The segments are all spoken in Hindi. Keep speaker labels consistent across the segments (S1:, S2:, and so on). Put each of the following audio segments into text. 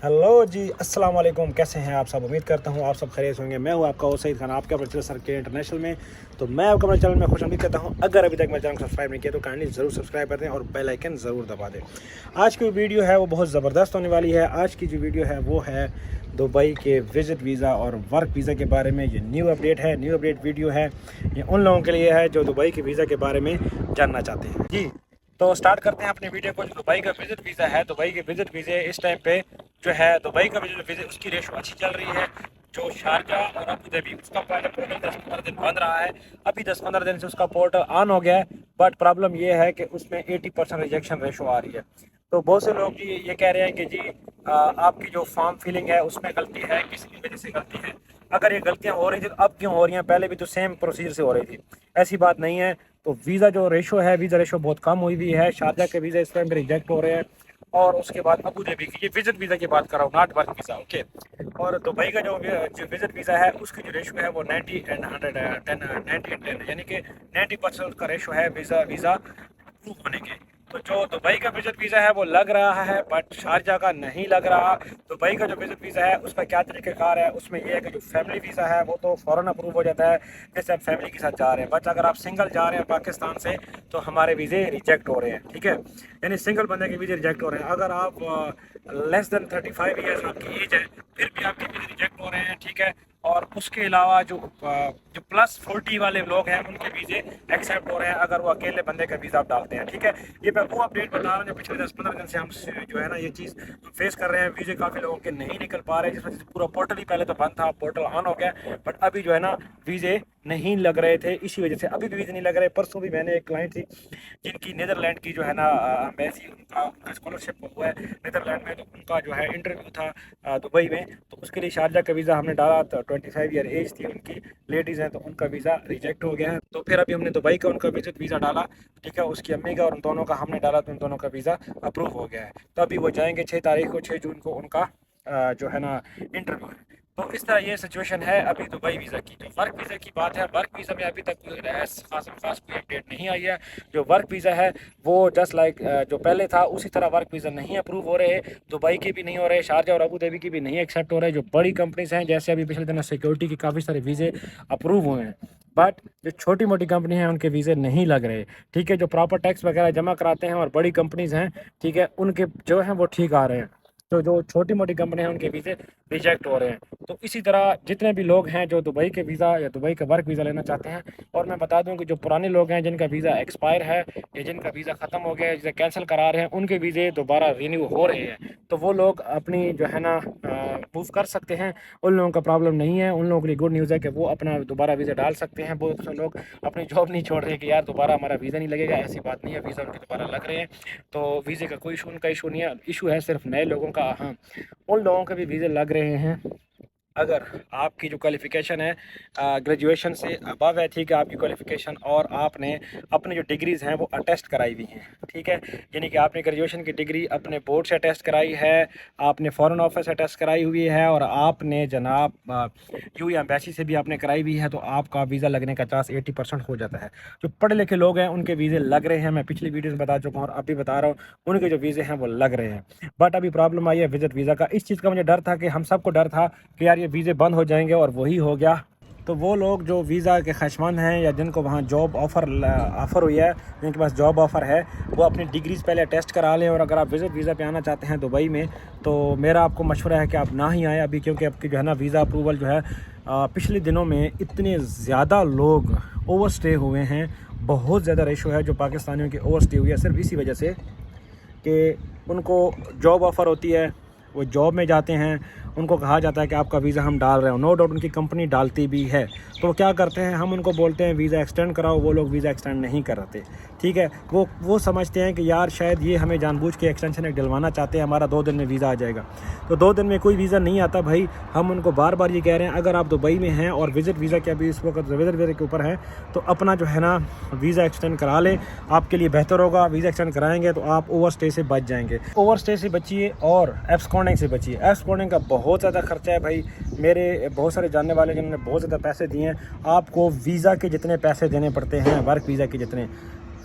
S1: हेलो जी, अस्सलाम वालेकुम। कैसे हैं आप सब? उम्मीद करता हूँ आप सब खैरियत होंगे। मैं हूँ आपका सईद खान, आपके अपने चैनल सर के इंटरनेशनल में। तो मैं आपका अपने चैनल में खुश उम्मीद करता हूँ। अगर अभी तक मेरे चैनल को सब्सक्राइब नहीं किया तो काइंडली ज़रूर सब्सक्राइब कर दें और बेल आइकन ज़रूर दबा दें। आज की वीडियो है वो बहुत ज़बरदस्त होने वाली है। आज की जो वीडियो है वो है दुबई के विज़िट वीज़ा और वर्क वीज़ा के बारे में। ये न्यू अपडेट है, न्यू अपडेट वीडियो है। ये उन लोगों के लिए है जो दुबई के वीज़ा के बारे में जानना चाहते हैं जी। तो स्टार्ट करते हैं अपनी वीडियो को। जो दुबई का विज़िट वीज़ा है, दुबई के विज़िट वीज़े इस टाइम पे जो है दुबई का विज़िट वीज़े उसकी रेशो अच्छी चल रही है। जो शारजाह और अबू धाबी उसका पहले पोर्टल 10-15 दिन बंद रहा है, अभी 10-15 दिन से उसका पोर्टल ऑन हो गया है। बट प्रॉब्लम ये है कि उसमें 80% रिजेक्शन रेशो आ रही है। तो बहुत से लोग ये कह रहे हैं कि जी आपकी जो फॉर्म फिलिंग है उसमें गलती है, किसी की वजह से गलती है। अगर ये गलतियां हो रही थी तो अब क्यों हो रही हैं? पहले भी तो सेम प्रोसीजर से हो रही थी। ऐसी बात नहीं है। तो वीज़ा जो रेशो है, वीज़ा रेशो बहुत कम हुई है। शारजाह के वीज़ा इस टाइम पे रिजेक्ट हो रहे हैं और उसके बाद अबू धाबी की, ये विजिट वीज़ा की बात कर रहा हूँ, नॉट वर्क वीज़ा, ओके। और दुबई का जो विजिट वीज़ा है उसकी जो रेशो है वो 90 एंड 10 यानी कि 90% का रेशो है वीज़ा अप्रूव होने के। तो जो दुबई का विजिट वीज़ा है वो लग रहा है, बट शारजाह का नहीं लग रहा। दुबई का जो विजिट वीज़ा है उसका क्या तरीक़ाकार है, उसमें यह है कि जो फैमिली वीज़ा है वो तो फ़ौरन अप्रूव हो जाता है, जैसे आप फैमिली के साथ जा रहे हैं। बट अगर आप सिंगल जा रहे हैं पाकिस्तान से तो हमारे वीज़े रिजेक्ट हो रहे हैं, ठीक है। यानी सिंगल बंदे के वीज़े रिजेक्ट हो रहे हैं। अगर आप लेस देन 35 ईयर्स आपकी एज है फिर भी आपके वीज़े रिजेक्ट हो रहे हैं, ठीक है। और उसके अलावा जो +40 वाले लोग हैं उनके वीज़े एक्सेप्ट हो रहे हैं अगर वो अकेले बंदे का वीज़ा आप डालते हैं, ठीक है। ये मैं वो अपडेट बता रहा हूँ जो पिछले 10-15 दिन से हम जो है ना ये चीज़ फेस कर रहे हैं। वीज़े काफ़ी लोगों के नहीं निकल पा रहे, जिस वजह से पूरा पोर्टल ही पहले तो बंद था, पोर्टल ऑन हो गया, बट अभी जो है ना वीज़े नहीं लग रहे थे। इसी वजह से अभी भी वीज़े नहीं लग रहे। परसों भी मैंने एक क्लाइंट थी जिनकी नीदरलैंड की जो है ना एम्बेसी, उनका स्कॉलरशिप हुआ है नीदरलैंड में, तो उनका जो है इंटरव्यू था दुबई में। तो उसके लिए शारजा का वीज़ा हमने डाला, तो 25 ईयर एज थी उनकी, लेडीज़ हैं, तो उनका वीज़ा रिजेक्ट हो गया है। तो फिर अभी हमने दुबई का उनका विजिट वीज़ा डाला, ठीक है। उसकी अम्मी का और उन दोनों का हमने डाला, तो उन दोनों का वीज़ा अप्रूव हो गया है। तो अभी वो जाएंगे 6 तारीख को, 6 जून को उनका जो है ना इंटरव्यू है। तो इस तरह ये सिचुएशन है अभी दुबई वीज़ा की। जो वर्क वीज़ा की बात है, वर्क वीज़ा में अभी तक खास कोई अपडेट नहीं आई है। जो वर्क वीज़ा है वो जस्ट लाइक जो पहले था उसी तरह वर्क वीज़ा नहीं अप्रूव हो रहे। दुबई के भी नहीं हो रहे, शारजाह और अबू धाबी की भी नहीं एक्सेप्ट हो रहे। जो बड़ी कंपनीज हैं, जैसे अभी पिछले दिनों सिक्योरिटी के काफ़ी सारे वीज़े अप्रूव हुए हैं, बट जो छोटी मोटी कंपनी हैं उनके वीज़े नहीं लग रहे, ठीक है। जो प्रॉपर टैक्स वगैरह जमा कराते हैं और बड़ी कंपनीज़ हैं, ठीक है, उनके जो हैं वो ठीक आ रहे हैं। तो जो छोटी मोटी कंपनी हैं उनके वीज़े रिजेक्ट हो रहे हैं। तो इसी तरह जितने भी लोग हैं जो दुबई के वीज़ा या दुबई का वर्क वीज़ा लेना चाहते हैं, और मैं बता दूं कि जो पुराने लोग हैं जिनका वीज़ा एक्सपायर है या जिनका वीज़ा ख़त्म हो गया है, जिसे कैंसिल करा रहे हैं, उनके वीज़े दोबारा रिन्यू हो रहे हैं। तो वो लोग अपनी जो है ना मूव कर सकते हैं, उन लोगों का प्रॉब्लम नहीं है। उन लोगों के लिए गुड न्यूज़ है कि वो अपना दोबारा वीज़ा डाल सकते हैं। बहुत से लोग अपनी जॉब नहीं छोड़ रहे कि यार दोबारा हमारा वीज़ा नहीं लगेगा, ऐसी बात नहीं है, वीज़ा उनके दोबारा लग रहे हैं। तो वीज़े का कोई इशू, उनका इशू नहीं है। इशू है सिर्फ नए लोगों का। हाँ, उन लोगों के भी वीज़े लग रहे हैं अगर आपकी जो क्वालिफ़िकेशन है ग्रेजुएशन से अबव है, ठीक है, आपकी क्वालिफ़िकेशन, और आपने अपनी जो डिग्रीज़ हैं वो अटेस्ट कराई हुई हैं, ठीक है। यानी कि आपने ग्रेजुएशन की डिग्री अपने बोर्ड से अटेस्ट कराई है, आपने फ़ॉरेन ऑफिस से अटेस्ट कराई हुई है, और आपने जनाब यू या एम्बेसी से भी आपने कराई हुई है, तो आपका वीज़ा लगने का चांस 80% हो जाता है। जो पढ़े लिखे लोग हैं उनके वीज़े लग रहे हैं, मैं पिछली वीडियो में बता चुका हूँ और अभी बता रहा हूँ, उनके जो वीज़े हैं वो लग रहे हैं। बट अभी प्रॉब्लम आई है विजिट वीज़ा का। इस चीज़ का मुझे डर था कि हम सबको डर था कि यार ये वीज़े बंद हो जाएंगे, और वही हो गया। तो वो लोग जो वीज़ा के ख्वाहिशमंद हैं या जिनको वहाँ जॉब ऑफ़र हुई है, जिनके पास जॉब ऑफ़र है, वो अपनी डिग्रीज़ पहले टेस्ट करा लें। और अगर आप विज़िट वीज़ा पे आना चाहते हैं दुबई में, तो मेरा आपको मशवरा है कि आप ना ही आएँ अभी, क्योंकि आपकी जो है ना वीज़ा अप्रूवल जो है पिछले दिनों में इतने ज़्यादा लोग ओवर स्टे हुए हैं, बहुत ज़्यादा रेशो है जो पाकिस्तानियों की ओवर स्टे हुई है, सिर्फ इसी वजह से कि उनको जॉब ऑफ़र होती है, वो जॉब में जाते हैं, उनको कहा जाता है कि आपका वीज़ा हम डाल रहे हो। नो डाउट उनकी कंपनी डालती भी है। तो वो क्या करते हैं, हम उनको बोलते हैं वीज़ा एक्सटेंड कराओ, वो लोग वीज़ा एक्सटेंड नहीं कराते, ठीक है। वो समझते हैं कि यार शायद ये हमें जानबूझ के एक्सटेंशन एक डलवाना चाहते हैं, हमारा 2 दिन में वीज़ा आ जाएगा। तो 2 दिन में कोई वीज़ा नहीं आता भाई। हम उनको बार बार ये कह रहे हैं, अगर आप दुबई में हैं और विज़िट वीज़ा के अभी इस वक्त विज़िट वीज़ा के ऊपर है, तो अपना जो है ना वीज़ा एक्सटेंड करा लें, आपके लिए बेहतर होगा। वीज़ा एक्सटेंड कराएंगे तो आप ओवर स्टे से बच जाएंगे। ओवर स्टे से बचिए और एब्सकॉन्डिंग से बचिए। एब्सकॉन्डिंग का बहुत ज़्यादा खर्चा है भाई। मेरे बहुत सारे जानने वाले जिन्होंने बहुत ज़्यादा पैसे दिए हैं। आपको वीज़ा के जितने पैसे देने पड़ते हैं, वर्क वीज़ा के जितने,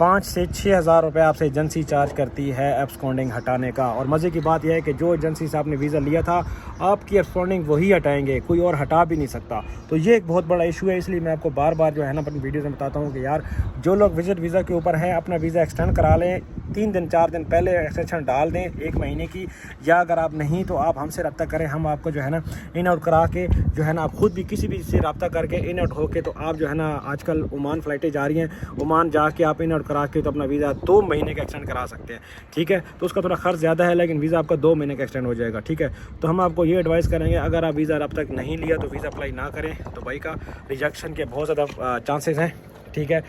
S1: 5 से 6 हज़ार रुपये आपसे एजेंसी चार्ज करती है एब्सकॉन्डिंग हटाने का। और मज़े की बात यह है कि जो एजेंसी से आपने वीज़ा लिया था आपकी एब्सकॉन्डिंग वही हटाएंगे, कोई और हटा भी नहीं सकता। तो ये एक बहुत बड़ा इशू है, इसलिए मैं आपको बार बार जो है ना अपनी वीडियोज़ में बताता हूँ कि यार जो लोग विजिट वीज़ा के ऊपर हैं अपना वीज़ा एक्सटेंड करा लें, 3 दिन 4 दिन पहले एक्सटेंशन डाल दें 1 महीने की, या अगर आप नहीं तो आप हमसे रब्ता करें, हम आपको जो है ना इन आउट करा के जो है ना आप खुद भी किसी भी से रब्ता करके इन आउट होके तो आप जो है ना आजकल ओमान फ़्लाइटें जा रही हैं, ओमान जाके आप इन आउट करा के तो अपना वीज़ा 2 महीने का एक्सटेंड करा सकते हैं। ठीक है, तो उसका थोड़ा खर्च ज़्यादा है लेकिन वीज़ा आपका 2 महीने का एक्सटेंड हो जाएगा। ठीक है, तो हम आपको ये एडवाइस करेंगे अगर आप वीज़ा अब तक नहीं लिया तो वीज़ा अप्लाई ना करें। दुबई का रिजेक्शन के बहुत ज़्यादा चांसेस हैं। ठीक है,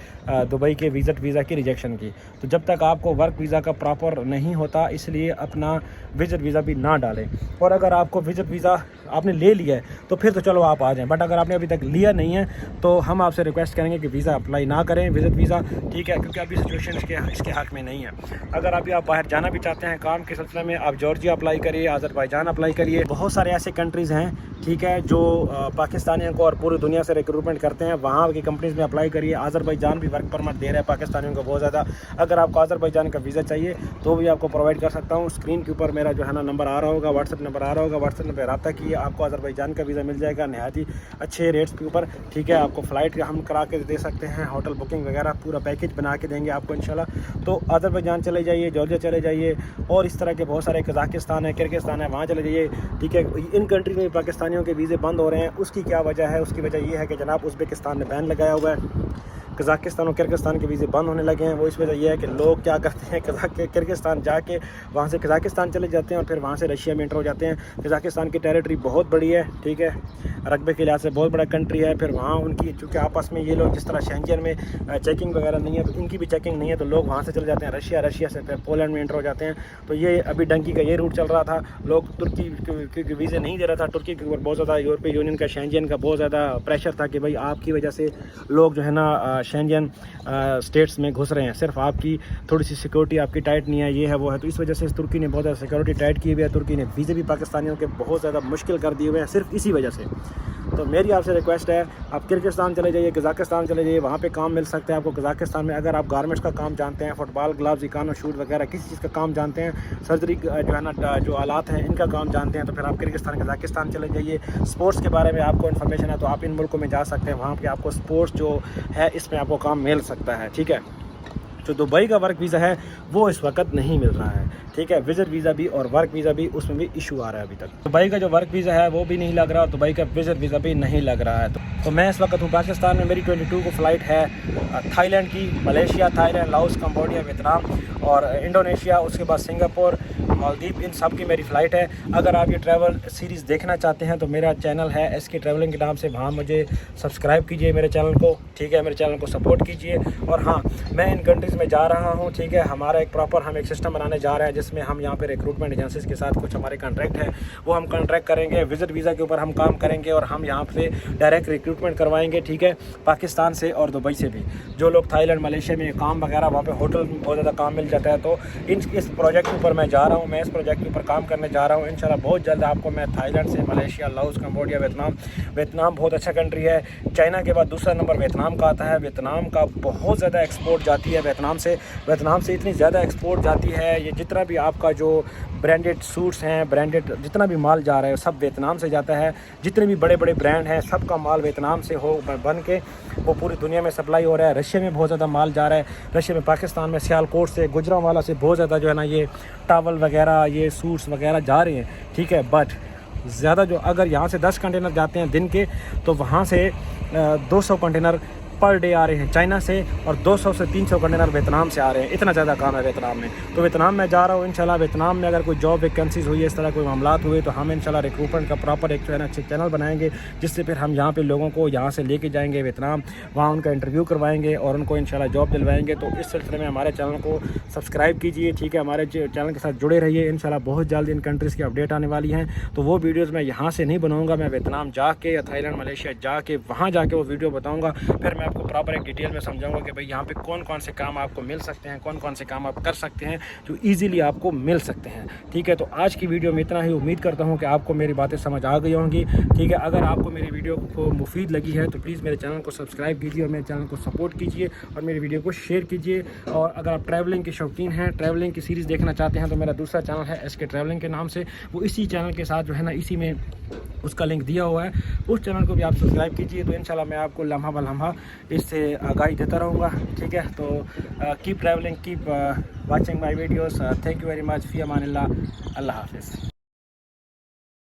S1: दुबई के विज़िट वीज़ा की रिजेक्शन की, तो जब तक आपको वर्क वीज़ा का प्रॉपर नहीं होता इसलिए अपना विज़िट वीज़ा भी ना डालें। और अगर आपको विज़िट वीज़ा आपने ले लिया है तो फिर तो चलो आप आ जाएं, बट अगर आपने अभी तक लिया नहीं है तो हम आपसे रिक्वेस्ट करेंगे कि वीज़ा अप्लाई ना करें, विज़िट वीज़ा। ठीक है, क्योंकि अभी सिचुएशन इसके हक़ में नहीं है। अगर अभी आप बाहर जाना भी चाहते हैं काम के सिलसिले में, आप जॉर्जिया अप्लाई करिए, अज़रबैजान अप्लाई करिए। बहुत सारे ऐसे कंट्रीज़ हैं, ठीक है, जो पाकिस्तानियों को और पूरी दुनिया से रिक्रूटमेंट करते हैं, वहाँ की कंपनीज़ में अप्लाई करिए। अज़रबैजान भी वर्क परमिट दे रहा है पाकिस्तानियों को बहुत ज़्यादा। अगर आपको अज़रबैजान का वीज़ा चाहिए तो भी आपको प्रोवाइड कर सकता हूँ। स्क्रीन के ऊपर मेरा जो है ना नंबर आ रहा होगा, व्हाट्सएप नंबर आ रहा होगा, व्हाट्सएप नंबर रब्ता कीजिए, आपको अज़रबैजान का वीज़ा मिल जाएगा नहायत ही अच्छे रेट्स के ऊपर। ठीक है, आपको फ़्लाइट हम करा के दे सकते हैं, होटल बुकिंग वगैरह पूरा पैकेज बना के देंगे आपको इंशाल्लाह। तो अज़रबैजान चले जाइए, जॉर्जिया चले जाइए, और इस तरह के बहुत सारे, कज़ाकिस्तान है, किर्गिस्तान है, वहाँ चले जाइए। ठीक है, इन कंट्रीज़ में पाकिस्तानियों के वीज़े बंद हो रहे हैं। उसकी क्या वजह है? उसकी वजह ये है कि जनाब उज़्बेकिस्तान ने बैन लगाया हुआ है, कज़ाकिस्तान और किर्गिस्तान के वीज़े बंद होने लगे हैं। वो इस वजह यह है कि लोग क्या करते हैं, किर्गिस्तान जाके वहाँ से कज़ाकिस्तान चले जाते हैं और फिर वहाँ से रशिया में इंटर हो जाते हैं। कज़ाकिस्तान की टेरिटरी बहुत बड़ी है, ठीक है, रकबे के लिहाज से बहुत बड़ा कंट्री है। फिर वहाँ उनकी चूँकि आपस में ये लोग जिस तरह शेंजन में चेकिंग वगैरह नहीं है तो इनकी भी चेकिंग नहीं है, तो लोग वहाँ से चले जाते हैं रशिया, रशिया से फिर पोलैंड में इंटर हो जाते हैं। तो ये अभी डंकी का ये रूट चल रहा था, लोग तुर्की के वीज़े नहीं दे रहा था, तुर्की के ऊपर बहुत ज़्यादा यूरोपीय यूनियन का, शेंजन का बहुत ज़्यादा प्रेशर था कि भाई आपकी वजह से लोग जो है ना शेंजन स्टेट्स में घुस रहे हैं, सिर्फ आपकी थोड़ी सी सिक्योरिटी आपकी टाइट नहीं है, ये है वो है। तो इस वजह से तुर्की ने बहुत ज़्यादा सिक्योरिटी टाइट की हुई है, तुर्की ने वीज़े भी पाकिस्तानियों के बहुत ज़्यादा मुश्किल कर दिए हुए हैं सिर्फ इसी वजह से। तो मेरी आपसे रिक्वेस्ट है, आप किर्गिस्तान चले जाइए, कज़ाकिस्तान चले जाइए, वहाँ पे काम मिल सकता है आपको। कज़ाकिस्तान में अगर आप गारमेंट्स का काम जानते हैं, फुटबॉल ग्लव्स, इकानो शूट वगैरह किसी चीज़ का काम जानते हैं, सर्जरी जो है ना जो आलात हैं इनका काम जानते हैं, तो फिर आप किर्गिस्तान, कज़ाकिस्तान चले जाइए। स्पोर्ट्स के बारे में आपको इन्फॉर्मेशन है तो आप इन मुल्कों में जा सकते हैं, वहाँ पर आपको स्पोर्ट्स जो है इसमें आपको काम मिल सकता है। ठीक है, जो दुबई का वर्क वीज़ा है वो इस वक्त नहीं मिल रहा है। ठीक है, विज़िट वीज़ा भी और वर्क वीज़ा भी, उसमें भी इशू आ रहा है अभी तक। दुबई का जो वर्क वीज़ा है वो भी नहीं लग रहा, दुबई का विज़िट वीज़ा भी नहीं लग रहा है। तो मैं इस वक्त हूँ पाकिस्तान में, मेरी 22 को फ़्लाइट है थाईलैंड की, Malaysia, Thailand, Laos, Cambodia, Vietnam और इंडोनेशिया, उसके बाद सिंगापुर, मालदीव, इन सब की मेरी फ़्लाइट है। अगर आप ये ट्रैवल सीरीज़ देखना चाहते हैं तो मेरा चैनल है SK ट्रैवलिंग के नाम से, वहाँ मुझे सब्सक्राइब कीजिए मेरे चैनल को। ठीक है, मेरे चैनल को सपोर्ट कीजिए। और हाँ, मैं इन कंट्रीज़ में जा रहा हूँ। ठीक है, हमारा एक प्रॉपर हम एक सिस्टम बनाने जा रहे हैं जिसमें हम यहाँ पे रिक्रूटमेंट एजेंसीज़ के साथ कुछ हमारे कॉन्ट्रैक्ट है, वो हम कॉन्ट्रैक्ट करेंगे, विज़िट वीज़ा के ऊपर हम काम करेंगे और हम यहाँ पे डायरेक्ट रिक्रूटमेंट करवाएंगे। ठीक है, पाकिस्तान से और दुबई से भी जो लोग थाईलैंड, मलेशिया में काम वगैरह, वहाँ पे होटल में बहुत ज़्यादा काम मिल जाता है। तो इस प्रोजेक्ट के ऊपर मैं जा रहा हूँ, मैं इस प्रोजेक्ट के ऊपर काम करने जा रहा हूँ। इंशाल्लाह बहुत जल्द आपको मैं थाईलैंड से, मलेशिया, लाओस, कंबोडिया, वियतनाम बहुत अच्छा कंट्री है। चाइना के बाद दूसरा नंबर वियतनाम का आता है। वियतनाम का बहुत ज़्यादा एक्सपोर्ट जाती है वियतनाम से इतनी ज़्यादा एक्सपोर्ट जाती है, ये जितना भी आपका जो ब्रांडेड सूट्स हैं, ब्रांडेड जितना भी माल जा रहा है सब वियतनाम से जाता है। जितने भी बड़े बड़े ब्रांड हैं सबका माल वियतनाम से बन के वो पूरी दुनिया में सप्लाई हो रहा है। रशिया में बहुत ज़्यादा माल जा रहा है, रशिया में, पाकिस्तान में, सियालकोट से, गुजरांवाला से बहुत ज़्यादा जो है ना ये टावल वगैरह, ये सूट्स वगैरह जा रहे हैं। ठीक है, बट ज़्यादा जो अगर यहाँ से 10 कंटेनर जाते हैं दिन के तो वहाँ से 200 कंटेनर पर डे आ रहे हैं चाइना से और 200 से 300 कंटेनर वियतनाम से आ रहे हैं। इतना ज़्यादा काम है वियतनाम में। तो वियतनाम में जा रहा हूँ इंशाल्लाह। वियतनाम में अगर कोई जॉब वैकेंसीज हुई है, इस तरह कोई मामलात हुए तो हम इंशाल्लाह रिक्रूटमेंट का प्रॉपर एक अच्छे चैनल बनाएंगे जिससे फिर हम यहाँ पे लोगों को यहाँ से लेके जाएंगे वियतनाम, वहाँ उनका इंटरव्यू करवाएंगे और उनको इंशाल्लाह जॉब दिलवाएंगे। तो इस सिलसिले में हमारे चैनल को सब्सक्राइब कीजिए। ठीक है, हमारे चैनल के साथ जुड़े रहिए। इंशाल्लाह बहुत जल्द इन कंट्रीज़ की अपडेट आने वाली हैं, तो वो वीडियोज़ मैं यहाँ से नहीं बनाऊँगा, मैं वियतनाम जाके या थाईलैंड, मलेशिया जाके वहाँ जाके वो वीडियो बताऊँगा। फिर मैं आपको प्रॉपर एक डिटेल में समझाऊंगा कि भाई यहाँ पे कौन कौन से काम आपको मिल सकते हैं, कौन कौन से काम आप कर सकते हैं जो ईजिली आपको मिल सकते हैं। ठीक है, तो आज की वीडियो में इतना ही। उम्मीद करता हूँ कि आपको मेरी बातें समझ आ गई होंगी। ठीक है, अगर आपको मेरी वीडियो को मुफीद लगी है तो प्लीज़ मेरे चैनल को सब्सक्राइब कीजिए और मेरे चैनल को सपोर्ट कीजिए और मेरी वीडियो को शेयर कीजिए। और अगर आप ट्रैवलिंग के शौकीन हैं, ट्रैवलिंग की सीरीज़ देखना चाहते हैं तो मेरा दूसरा चैनल है SK ट्रैवलिंग के नाम से, वो इसी चैनल के साथ जो है ना, इसी में उसका लिंक दिया हुआ है, उस चैनल को भी आप सब्सक्राइब कीजिए। तो इंशाल्लाह मैं आपको लम्हा ब लम्हा इससे आगाही देता रहूँगा। ठीक है, तो keep travelling, keep watching my videos. Thank you very much. फ़ी अमानिल्लाह। अल्लाह हाफ़िज़।